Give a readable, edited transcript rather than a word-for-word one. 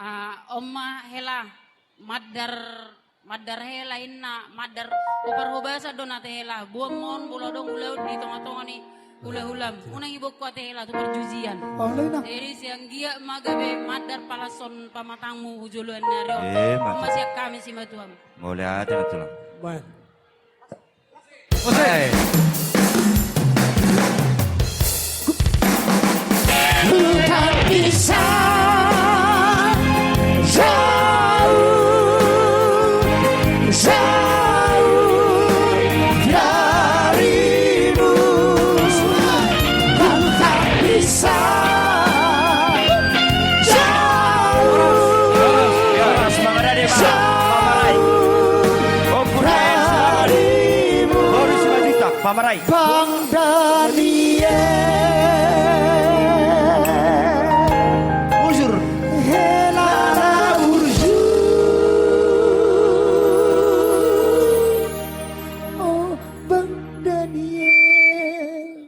Omma hela madar hela inna madar upar hubasa donate hela buang mon bulo dong bulo di tengah-tengah nih hula-hulam unang ibu kuat hela tu perjuzian jadi siang gia magabe madar palason pamatangmu hujuluan nario masih kami si matuam boleh ada nanti lah. Baik. Oke. Bukan bisa jauh darimu, bukan bisa Pamarai. Bang Daniel Ujur Helana Urjur Oh Bang Daniel